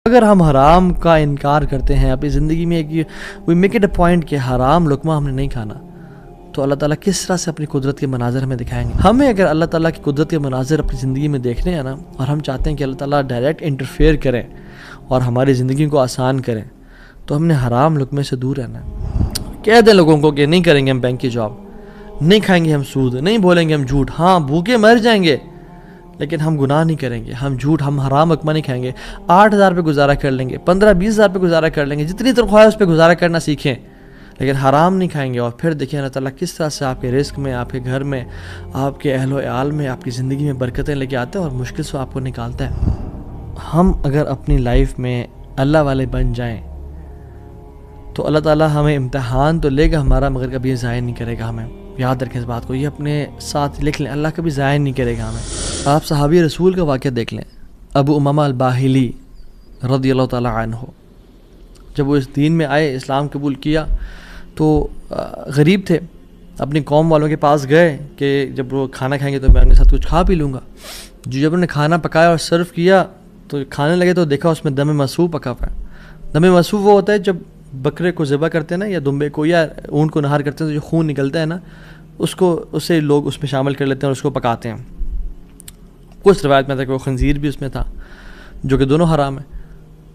اگر ہم حرام کا انکار کرتے ہیں اپنی زندگی میں we make it a point کہ حرام لقمہ ہم نے نہیں کھانا، تو اللہ تعالیٰ کس طرح سے اپنی قدرت کے مناظر ہمیں دکھائیں گے؟ ہمیں اگر اللہ تعالیٰ کی قدرت کے مناظر اپنی زندگی میں دیکھنے ہیں نا، اور ہم چاہتے ہیں کہ اللہ تعالیٰ ڈائریکٹ انٹرفیئر کریں اور ہماری زندگی کو آسان کریں، تو ہم نے حرام لقمے سے دور رہنا ہے۔ کہہ دیں لوگوں کو کہ نہیں کریں گے ہم بینک کی جاب، نہیں کھائیں گے ہم سود، نہیں بولیں گے ہم جھوٹ، ہاں بھوکے مر جائیں گے لیکن ہم گناہ نہیں کریں گے، ہم حرام لقمہ نہیں کھائیں گے، 8,000 پہ گزارا کر لیں گے، 15-20,000 پہ گزارا کر لیں گے، جتنی تنخواہ ہے اس پہ گزارا کرنا سیکھیں، لیکن حرام نہیں کھائیں گے۔ اور پھر دیکھیں اللہ تعالیٰ کس طرح سے آپ کے رزق میں، آپ کے گھر میں، آپ کے اہل و عیال میں، آپ کی زندگی میں برکتیں لے کے آتے ہیں اور مشکل سے آپ کو نکالتا ہے۔ ہم اگر اپنی لائف میں اللہ والے بن جائیں تو اللہ تعالیٰ ہمیں امتحان تو لے گا ہمارا، مگر کبھی ضائع نہیں کرے گا ہمیں۔ یاد رکھیں اس بات کو، یہ اپنے ساتھ لکھ لیں، اللہ کبھی ضائع نہیں کرے گا ہمیں۔ آپ صحابی رسول کا واقعہ دیکھ لیں، ابو امامہ الباہلی رضی اللہ تعالیٰ عنہ، جب وہ اس دین میں آئے، اسلام قبول کیا، تو غریب تھے، اپنی قوم والوں کے پاس گئے کہ جب وہ کھانا کھائیں گے تو میں ان کے ساتھ کچھ کھا پی لوں گا۔ جب انہوں نے کھانا پکایا اور سرو کیا تو کھانے لگے تو دیکھا اس میں دم مسفوح پکا ہوا ہے۔ دم مسفوح وہ ہوتا ہے جب بکرے کو ذبح کرتے ہیں نا، یا دمبے کو یا اونٹ کو نہار کرتے ہیں تو جو خون نکلتا ہے نا، اسے لوگ اس میں شامل کر لیتے ہیں اور اس کو پکاتے ہیں۔ کچھ روایت میں تھا کہ وہ خنزیر بھی اس میں تھا، جو کہ دونوں حرام ہیں۔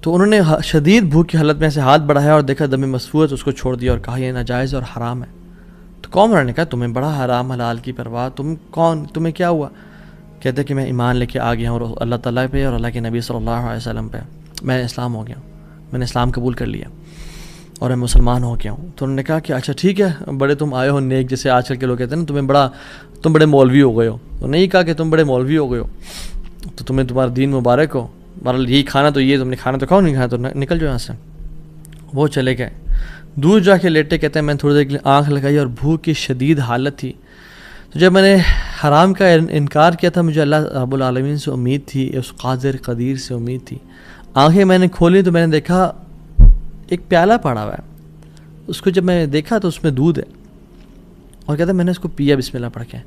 تو انہوں نے شدید بھوک کی حالت میں سے ہاتھ بڑھایا اور دیکھا دم مسفوح تو اس کو چھوڑ دیا اور کہا یہ ناجائز اور حرام ہے۔ تو قوم والوں نے کہا تمہیں بڑا حرام حلال کی پرواہ، تم کون، تمہیں کیا ہوا؟ کہتے کہ میں ایمان لے کے آ گیا ہوں اللہ تعالیٰ پہ اور اللہ کے نبی صلی اللہ علیہ وسلم پہ، میں اسلام ہو گیا ہوں، میں نے اسلام قبول کر لیا اور میں مسلمان ہو گیا ہوں۔ تو انہوں نے کہا کہ اچھا ٹھیک ہے، بڑے تم آئے ہو نیک، جیسے آج کل کے لوگ کہتے ہیں نا تم بڑے مولوی ہو گئے ہو۔ تو نہیں کہا کہ تم بڑے مولوی ہو گئے ہو، تو تمہیں تمہارا دین مبارک ہو، بہرحال یہی کھانا تو یہ تم نے کھانا تو کھاؤ، نہیں کھانا تو نکل جاؤ یہاں سے۔ وہ چلے گئے، دور جا کے لیٹے، کہتے ہیں میں تھوڑی دیر کے لیے آنکھ لگائی اور بھوک کی شدید حالت تھی۔ تو جب میں نے حرام کا انکار کیا تھا، مجھے اللہ رب العالمین سے امید تھی، اس قادر قدیر سے امید تھی۔ آنکھیں میں نے کھولی تو میں نے دیکھا ایک پیالہ پڑا ہوا ہے، اس کو جب میں دیکھا تو اس میں دودھ ہے، اور کہتے ہیں میں نے اس کو پیا بسم اللہ پڑھ کے۔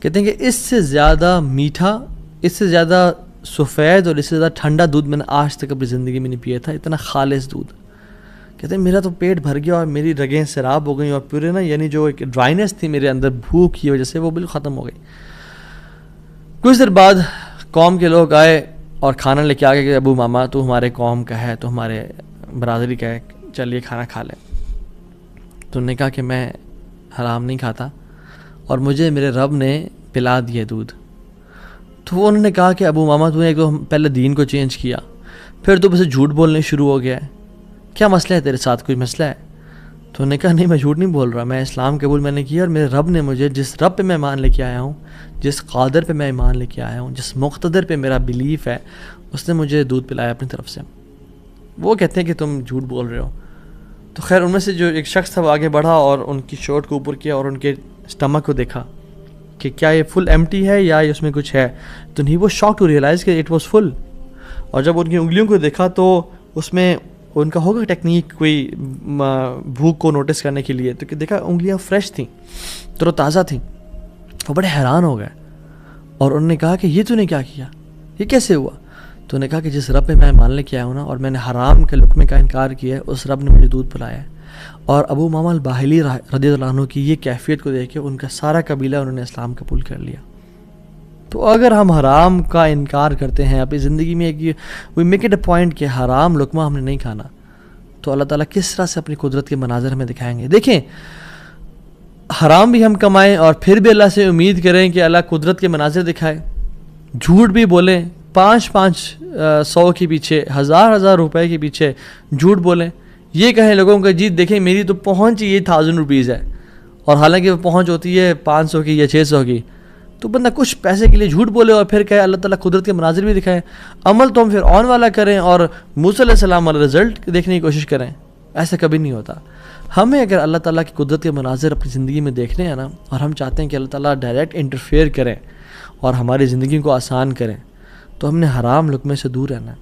کہتے ہیں کہ اس سے زیادہ میٹھا، اس سے زیادہ سفید اور اس سے زیادہ ٹھنڈا دودھ میں نے آج تک اپنی زندگی میں نہیں پیا تھا، اتنا خالص دودھ۔ کہتے ہیں میرا تو پیٹ بھر گیا اور میری رگیں سیراب ہو گئیں، اور پورے نا یعنی جو ایک ڈرائنیس تھی میرے اندر بھوک کی وجہ سے، وہ بالکل ختم ہو گئی۔ کچھ دیر بعد قوم کے لوگ آئے اور کھانا لے کے آ گئے کہ ابو ماما تو ہمارے قوم کا ہے، تو ہمارے برادری کا ہے، چل یہ کھانا کھا لیں۔ تو انہوں نے کہا کہ میں حرام نہیں کھاتا اور مجھے میرے رب نے پلا دیا دودھ۔ تو انہوں نے کہا کہ ابو ماما تو نے ایک تو پہلے دین کو چینج کیا، پھر تو بس جھوٹ بولنے شروع ہو گیا ہے، کیا مسئلہ ہے تیرے ساتھ، کوئی مسئلہ ہے؟ تو انہوں نے کہا نہیں میں جھوٹ نہیں بول رہا، میں اسلام قبول میں نے کیا، اور میرے رب نے مجھے جس رب پہ میں ایمان لے کے آیا ہوں، جس قادر پہ میں ایمان لے کے آیا ہوں، جس مقتدر پہ میرا بلیف ہے، اس نے مجھے دودھ پلایا اپنی طرف سے۔ وہ کہتے ہیں کہ تم جھوٹ بول رہے ہو۔ تو خیر ان میں سے جو ایک شخص تھا وہ آگے بڑھا اور ان کی شرٹ کو اوپر کیا اور ان کے اسٹمک کو دیکھا کہ کیا یہ فل ایمٹی ہے یا اس میں کچھ ہے۔ تو نہیں، وہ شاک ٹو ریئلائز کہ اٹ واز فل۔ اور جب ان کی انگلیوں کو دیکھا تو اس میں ان کا ہوگا ٹیکنیک کوئی بھوک کو نوٹس کرنے کے لیے، تو کہ دیکھا انگلیاں فریش تھیں، تر و تازہ تھیں۔ وہ بڑے حیران ہو گئے اور انہوں نے کہا کہ یہ تو نے کیا کیا، یہ کیسے ہوا؟ تو انہوں نے کہا کہ جس رب پہ میں مان لے کے آیا ہوں نا، اور میں نے حرام کے لقمے کا انکار کیا ہے، اس رب نے مجھے دودھ پلایا ہے۔ اور ابو امامہ الباہلی رضی اللہ عنہ کی یہ کیفیت کو دیکھ کے ان کا سارا قبیلہ انہوں نے اسلام قبول کر لیا۔ تو اگر ہم حرام کا انکار کرتے ہیں اپنی زندگی میں، we make it a point کہ حرام لقمہ ہم نے نہیں کھانا، تو اللہ تعالیٰ کس طرح سے اپنی قدرت کے مناظر ہمیں دکھائیں گے؟ دیکھیں، حرام بھی ہم کمائیں اور پھر بھی اللہ سے امید کریں کہ اللہ قدرت کے مناظر دکھائے، جھوٹ بھی بولیں، 500 کے پیچھے، 1000 روپے کے پیچھے جھوٹ بولیں، یہ کہیں لوگوں کو جی دیکھیں میری تو پہنچ یہ 1000 روپیز ہے، اور حالانکہ وہ پہنچ ہوتی ہے 500 کی یا 600 کی، تو بندہ کچھ پیسے کے لیے جھوٹ بولے اور پھر کہے اللہ تعالیٰ قدرت کے مناظر بھی دکھائے۔ عمل تو ہم پھر آن والا کریں اور موسیٰ علیہ السلام والا رزلٹ دیکھنے کی کوشش کریں، ایسا کبھی نہیں ہوتا۔ ہمیں اگر اللہ تعالیٰ کی قدرت کے مناظر اپنی زندگی میں دیکھنے ہیں نا، اور ہم چاہتے ہیں کہ اللہ تعالیٰ ڈائریکٹ انٹرفیئر کریں اور ہماری زندگی کو آسان کریں، تو ہم نے حرام لقمے سے دور رہنا ہے۔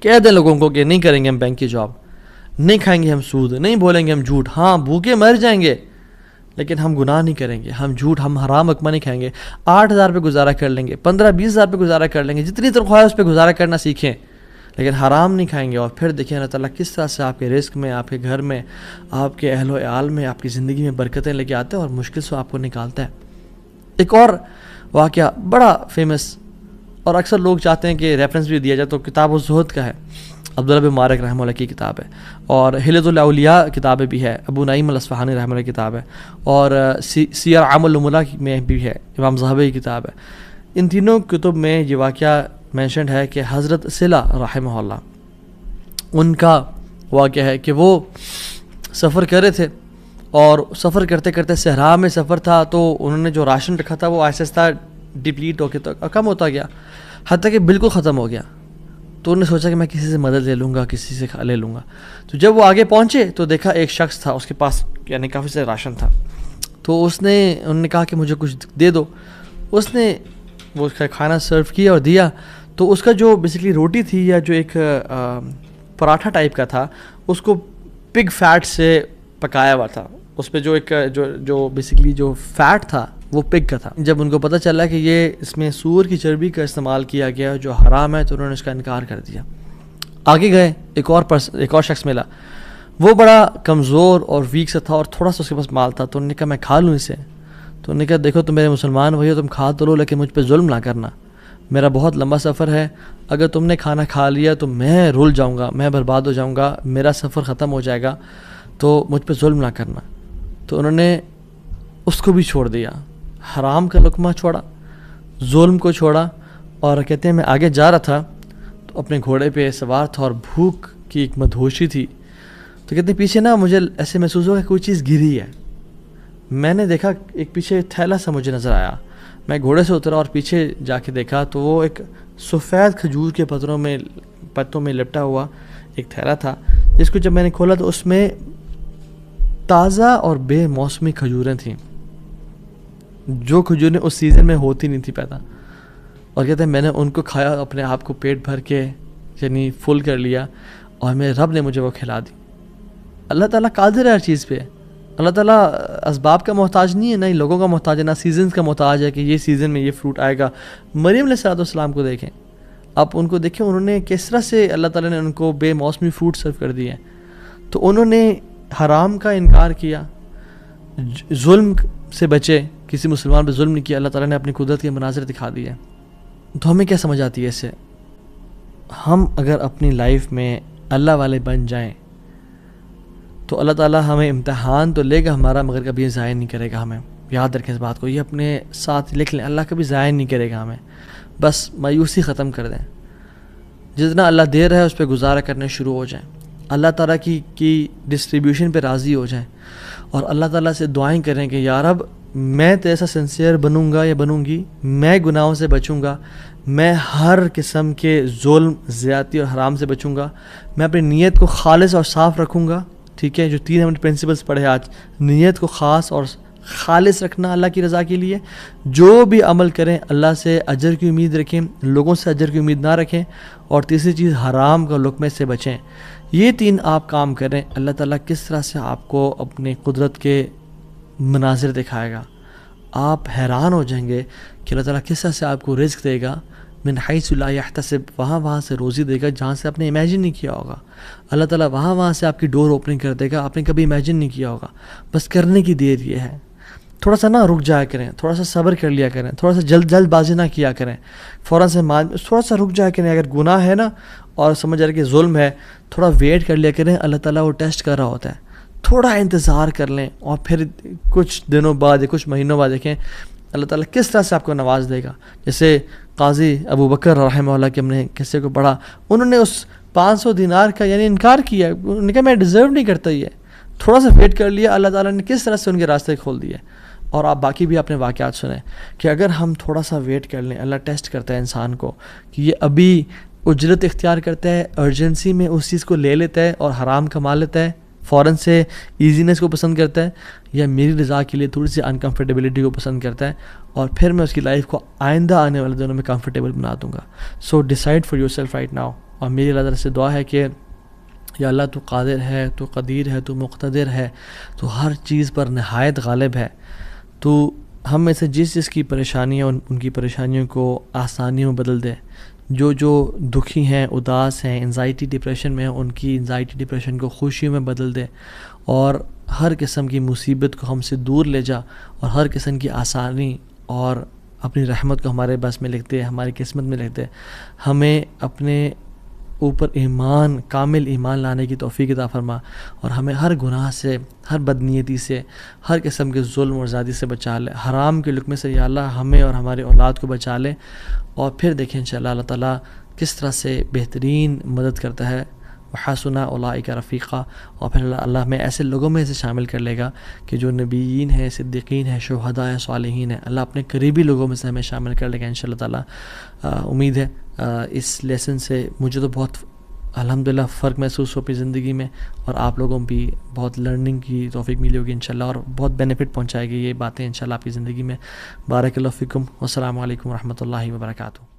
کہہ دیں لوگوں کو کہ نہیں کریں گے ہم بینک کی جاب، نہیں کھائیں گے ہم سود، نہیں بولیں گے ہم جھوٹ، ہاں بھوکے مر جائیں گے لیکن ہم گناہ نہیں کریں گے، ہم حرام لقمہ نہیں کھائیں گے، 8,000 پہ گزارا کر لیں گے، 15-20,000 پہ گزارا کر لیں گے، جتنی تنخواہ ہے اس پہ گزارا کرنا سیکھیں، لیکن حرام نہیں کھائیں گے، اور پھر دیکھیں اللہ تعالیٰ کس طرح سے آپ کے رزق میں، آپ کے گھر میں، آپ کے اہل و عیال میں، آپ کی زندگی میں برکتیں لے کے آتے ہیں اور مشکل سے آپ کو نکالتا ہے۔ ایک اور واقعہ بڑا فیمس، اور اکثر لوگ چاہتے ہیں کہ ریفرنس بھی دیا جائے، تو کتاب الزہد کا ہے، عبداللہ بن مبارک رحمہ اللہ کی کتاب ہے، اور حلیۃ الاولیاء کتابیں بھی ہے، ابو نعیم الاصفہانی رحمہ اللہ کی کتاب ہے، اور سیر اعلام النبلاء میں بھی ہے، امام ذہبی کی کتاب ہے۔ ان تینوں کتب میں یہ واقعہ مینشنڈ ہے کہ حضرت صلہ رحمہ اللہ، ان کا واقعہ ہے کہ وہ سفر کر رہے تھے، اور سفر کرتے کرتے صحرا میں سفر تھا، تو انہوں نے جو راشن رکھا تھا وہ آہستہ آہستہ ڈپلیٹ ہو کے تو کم ہوتا گیا، حتیٰ کہ بالکل ختم ہو گیا۔ تو انہوں نے سوچا کہ میں کسی سے مدد لے لوں گا، کسی سے لے لوں گا۔ تو جب وہ آگے پہنچے تو دیکھا ایک شخص تھا، اس کے پاس یعنی کافی سے راشن تھا، تو انہوں نے کہا کہ مجھے کچھ دے دو۔ اس نے وہ کھانا سرو کیا اور دیا، تو اس کا جو بیسیکلی روٹی تھی یا جو ایک پراٹھا ٹائپ کا تھا، اس کو پگ فیٹ سے پکایا ہوا تھا، اس پہ جو ایک جو بیسیکلی جو فیٹ تھا وہ پگ کا تھا۔ جب ان کو پتہ چلا کہ یہ اس میں سور کی چربی کا استعمال کیا گیا جو حرام ہے، تو انہوں نے اس کا انکار کر دیا۔ آگے گئے، ایک اور شخص ملا، وہ بڑا کمزور اور ویک سا تھا، اور تھوڑا سا اس کے پاس مال تھا، تو انہوں نے کہا میں کھا لوں اسے۔ تو انہوں نے کہا دیکھو تم میرے مسلمان بھائی ہو، تم کھا تو لو، لیکن مجھ پہ ظلم نہ کرنا، میرا بہت لمبا سفر ہے، اگر تم نے کھانا کھا لیا تو میں رول جاؤں گا، میں برباد ہو جاؤں گا، میرا سفر ختم ہو جائے گا، تو مجھ پہ ظلم نہ کرنا۔ تو انہوں نے اس کو بھی چھوڑ دیا، حرام کا لقمہ چھوڑا، ظلم کو چھوڑا، اور کہتے ہیں میں آگے جا رہا تھا تو اپنے گھوڑے پہ سوار تھا، اور بھوک کی ایک مدہوشی تھی، تو کہتے ہیں پیچھے نا مجھے ایسے محسوس ہوا کہ کوئی چیز گری ہے۔ میں نے دیکھا ایک پیچھے تھیلا سا مجھے نظر آیا، میں گھوڑے سے اترا اور پیچھے جا کے دیکھا تو وہ ایک سفید کھجور کے پتوں میں لپٹا ہوا ایک تھیلا تھا، جس کو جب میں نے کھولا تو اس میں تازہ اور بے موسمی کھجوریں تھیں، جو کھجوریں اس سیزن میں ہوتی نہیں تھی پیدا، اور کہتے ہیں میں نے ان کو کھایا، اپنے آپ کو پیٹ بھر کے یعنی فل کر لیا، اور میرے رب نے مجھے وہ کھلا دی۔ اللہ تعالیٰ قادر ہے ہر چیز پہ، اللہ تعالیٰ اسباب کا محتاج نہیں ہے، نہ ہی لوگوں کا محتاج ہے، نہ سیزنز کا محتاج ہے کہ یہ سیزن میں یہ فروٹ آئے گا۔ مریم علیہ السلام کو دیکھیں، آپ ان کو دیکھیں، انہوں نے کس طرح سے اللہ تعالیٰ نے ان کو بے موسمی فروٹ سرو کر دیے، تو انہوں نے حرام کا انکار کیا، ظلم سے بچے، کسی مسلمان پہ ظلم نہیں کیا، اللہ تعالیٰ نے اپنی قدرت کے مناظر دکھا دیے۔ تو ہمیں کیا سمجھ آتی ہے اس سے؟ ہم اگر اپنی لائف میں اللہ والے بن جائیں تو اللہ تعالیٰ ہمیں امتحان تو لے گا ہمارا، مگر کبھی یہ ضائع نہیں کرے گا ہمیں۔ یاد رکھیں اس بات کو، یہ اپنے ساتھ لکھ لیں، اللہ کبھی ضائع نہیں کرے گا ہمیں۔ بس مایوسی ختم کر دیں، جتنا اللہ دے رہا ہے اس پہ گزارا کرنے شروع ہو جائیں، اللہ تعالیٰ کی ڈسٹریبیوشن پہ راضی ہو جائیں، اور اللہ تعالیٰ سے دعائیں کریں کہ یا رب میں تیرا سنسیئر بنوں گا یا بنوں گی، میں گناہوں سے بچوں گا، میں ہر قسم کے ظلم، زیادتی اور حرام سے بچوں گا، میں اپنی نیت کو خالص اور صاف رکھوں گا۔ ٹھیک ہے، جو 3 ہم نے پرنسپلس پڑھے آج، نیت کو خاص اور خالص رکھنا اللہ کی رضا کے لیے، جو بھی عمل کریں اللہ سے اجر کی امید رکھیں، لوگوں سے اجر کی امید نہ رکھیں، اور تیسری چیز حرام کا لقمے سے بچیں۔ یہ 3 آپ کام کریں، اللہ تعالیٰ کس طرح سے آپ کو اپنی قدرت کے مناظر دکھائے گا، آپ حیران ہو جائیں گے کہ اللہ تعالیٰ کس طرح سے آپ کو رزق دے گا، من حیث لا یحتسب، وہاں سے روزی دے گا جہاں سے آپ نے امیجن نہیں کیا ہوگا۔ اللہ تعالیٰ وہاں سے آپ کی ڈور اوپننگ کر دے گا، آپ نے کبھی امیجن نہیں کیا ہوگا۔ بس کرنے کی دیر یہ ہے، تھوڑا سا نا رک جایا کریں، تھوڑا سا صبر کر لیا کریں، تھوڑا سا جلد بازی نہ کیا کریں، فوراً سے تھوڑا سا رک جایا کریں۔ اگر گناہ ہے نا اور سمجھ رہے کہ ظلم ہے، تھوڑا ویٹ کر لیا کریں، اللہ تعالیٰ وہ ٹیسٹ کر رہا ہوتا ہے، تھوڑا انتظار کر لیں، اور پھر کچھ دنوں بعد یا کچھ مہینوں بعد دیکھیں اللہ تعالیٰ کس طرح سے آپ کو نواز دے گا۔ جیسے قاضی ابو بکر رحمہ اللہ کے ہم نے قصے کو پڑھا، انہوں نے اس 500 دینار کا یعنی انکار کیا، انہوں نے کہا میں ڈیزرو نہیں کرتا، یہ تھوڑا سا ویٹ کر لیا، اللہ تعالیٰ نے کس طرح سے ان کے راستے کھول دیے۔ اور آپ باقی بھی اپنے واقعات سنیں کہ اگر ہم تھوڑا سا ویٹ کر لیں، اللہ ٹیسٹ کرتا ہے انسان کو کہ یہ ابھی اجرت اختیار کرتا ہے، ارجنسی میں اس چیز کو لے لیتا ہے اور حرام کما لیتا ہے، فوراً سے ایزینس کو پسند کرتا ہے، یا میری رضا کے لیے تھوڑی سی انکمفرٹیبلٹی کو پسند کرتا ہے، اور پھر میں اس کی لائف کو آئندہ آنے والے دنوں میں کمفرٹیبل بنا دوں گا۔ So decide for yourself right now. اور میری اللہ تعالیٰ سے دعا ہے کہ یا اللہ تو قادر ہے، تو قدیر ہے، تو مقتدر ہے، تو ہر چیز پر نہایت غالب ہے، تو ہم میں سے جس کی پریشانیاں ان کی پریشانیوں کو آسانیوں میں بدل دے، جو دکھی ہیں، اداس ہیں، انزائٹی ڈپریشن میں ہیں، ان کی انزائٹی ڈپریشن کو خوشیوں میں بدل دے، اور ہر قسم کی مصیبت کو ہم سے دور لے جا، اور ہر قسم کی آسانی اور اپنی رحمت کو ہمارے بس میں لکھ دے، ہماری قسمت میں لکھ دے۔ ہمیں اپنے اوپر ایمان، کامل ایمان لانے کی توفیق عطا فرما، اور ہمیں ہر گناہ سے، ہر بدنیتی سے، ہر قسم کے ظلم اور زیادتی سے بچا لے، حرام کے لقمے سے یا اللہ ہمیں اور ہمارے اولاد کو بچا لے۔ اور پھر دیکھیں انشاءاللہ اللہ تعالیٰ کس طرح سے بہترین مدد کرتا ہے، وحسن اولئک رفیقا، اور پھر اللہ ہمیں ایسے لوگوں میں سے شامل کر لے گا کہ جو نبیین ہیں، صدیقین ہیں، شہداء ہیں، صالحین ہیں، اللہ اپنے قریبی لوگوں میں سے ہمیں شامل کر لے گا انشاءاللہ تعالیٰ۔ امید ہے اس لیسن سے مجھے تو بہت الحمدللہ فرق محسوس ہو اپنی زندگی میں، اور آپ لوگوں بھی بہت لرننگ کی توفیق ملی ہوگی انشاءاللہ، اور بہت بینیفٹ پہنچائے گی یہ باتیں انشاءاللہ آپ کی زندگی میں۔ بارک اللہ فیکم، والسلام علیکم ورحمۃ اللہ وبرکاتہ۔